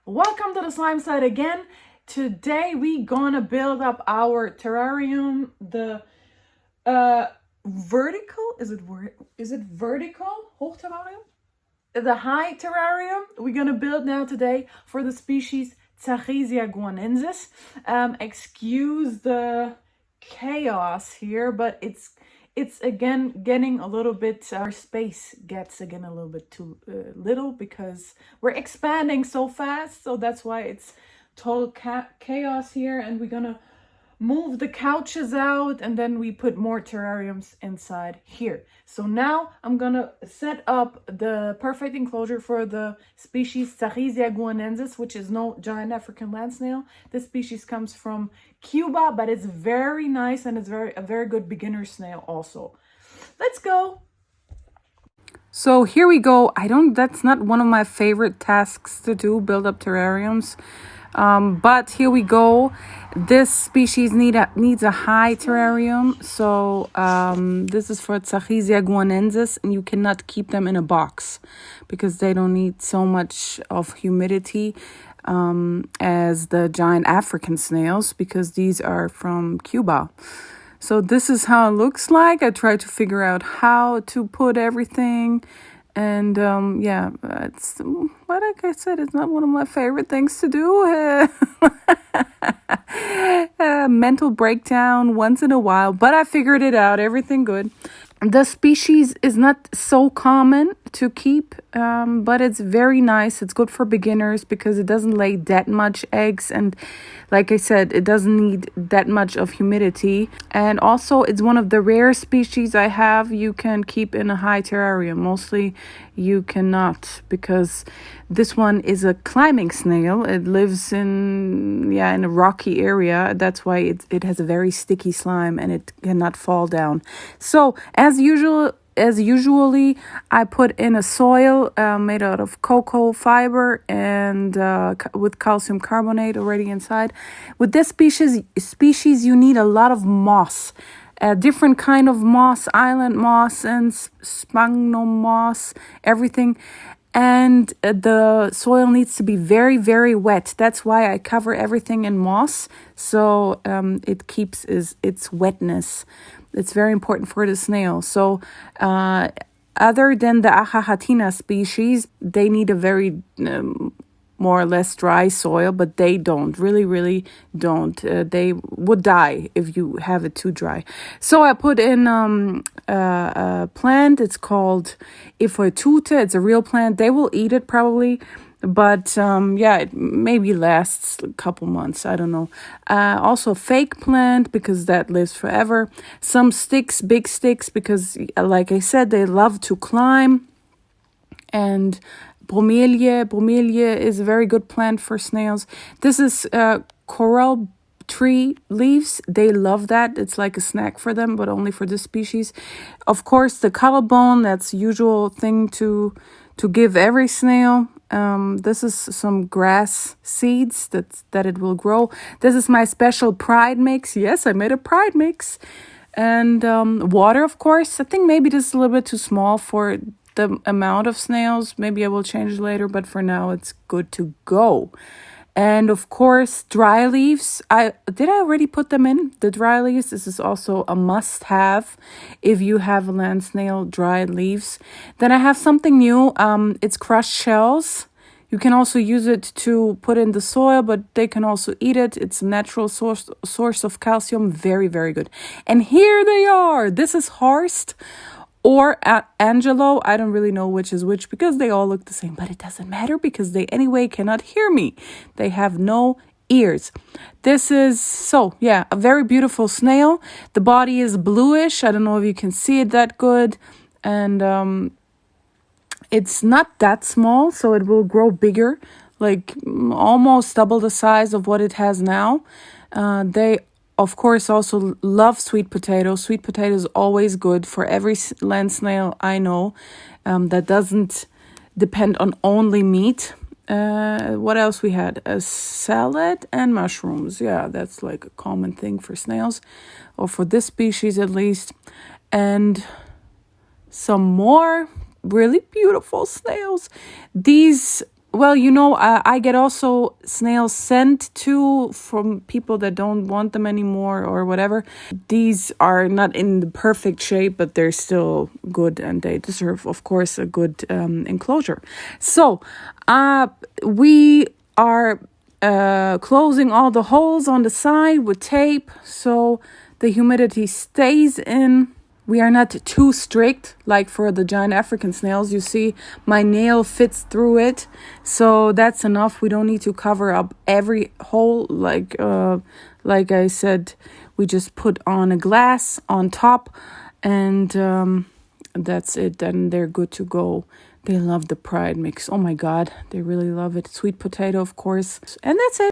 Welcome to the Slimeside again. Today we gonna build up our terrarium. The vertical, is it vertical? Hoogterrarium? The high terrarium we're gonna build now today for the species Zachrisya guanensis. Excuse the chaos here, but it's again getting a little bit, our space gets again a little bit too little because we're expanding so fast. So that's why it's total chaos here. And we're gonna move the couches out and then we put more terrariums inside here. So now I'm gonna set up the perfect enclosure for the species Zachrisya guanensis, which is no giant African land snail. This species comes from Cuba, but it's very nice and it's a very good beginner snail also. Let's go. So here we go. That's not one of my favorite tasks to do, build up terrariums. But here we go. This species needs a high terrarium. So this is for Zachrisya guanensis, and you cannot keep them in a box because they don't need so much of humidity as the giant African snails, because these are from Cuba. So this is how it looks like. I tried to figure out how to put everything. And yeah, it's, but like I said, it's not one of my favorite things to do. Mental breakdown once in a while, but I figured it out. Everything good. The species is not so common to keep, but it's very nice. It's good for beginners because it doesn't lay that much eggs. And like I said, it doesn't need that much of humidity. And also, it's one of the rare species I have you can keep in a high terrarium. Mostly you cannot, because this one is a climbing snail. It lives in a rocky area. That's why it has a very sticky slime and it cannot fall down. So as usually, I put in a soil made out of cocoa fiber and with calcium carbonate already inside. With this species, you need a lot of moss. Different kind of moss, island moss and sphagnum moss, everything. And the soil needs to be very, very wet. That's why I cover everything in moss, so it keeps its wetness. It's very important for the snail. So other than the Achahatina species, they need a very more or less dry soil, but they really don't. They would die if you have it too dry. So I put in a plant. It's called Ifotute. It's a real plant. They will eat it probably, but it maybe lasts a couple months. I don't know. Also a fake plant because that lives forever. Some sticks, big sticks, because like I said, they love to climb. And Bromelia is a very good plant for snails. This is coral tree leaves. They love that. It's like a snack for them, but only for this species. Of course, the collarbone, that's usual thing to give every snail. This is some grass seeds that it will grow. This is my special pride mix. Yes, I made a pride mix. And water, of course. I think maybe this is a little bit too small for the amount of snails. Maybe I will change later, but for now it's good to go. And of course, dry leaves. Did I already put them in? The dry leaves, this is also a must-have if you have a land snail, dried leaves. Then I have something new. It's crushed shells. You can also use it to put in the soil, but they can also eat it. It's a natural source of calcium. Very, very good. And here they are. This is Horst or Angelo. I don't really know which is which because they all look the same, but it doesn't matter because they anyway cannot hear me. They have no ears. This is, a very beautiful snail. The body is bluish. I don't know if you can see it that good. And it's not that small, so it will grow bigger, like almost double the size of what it has now. They of course, also love sweet potato. Sweet potato is always good for every land snail I know that doesn't depend on only meat. What else we had? A salad and mushrooms. Yeah, that's like a common thing for snails, or for this species at least. And some more really beautiful snails. These, well, you know, I get also snails sent to from people that don't want them anymore or whatever. These are not in the perfect shape, but they're still good and they deserve, of course, a good enclosure. So we are closing all the holes on the side with tape so the humidity stays in. We are not too strict, like for the giant African snails. You see, my nail fits through it, so that's enough. We don't need to cover up every hole. Like I said, we just put on a glass on top, and that's it. Then they're good to go. They love the pride mix. Oh my God, they really love it. Sweet potato, of course, and that's it.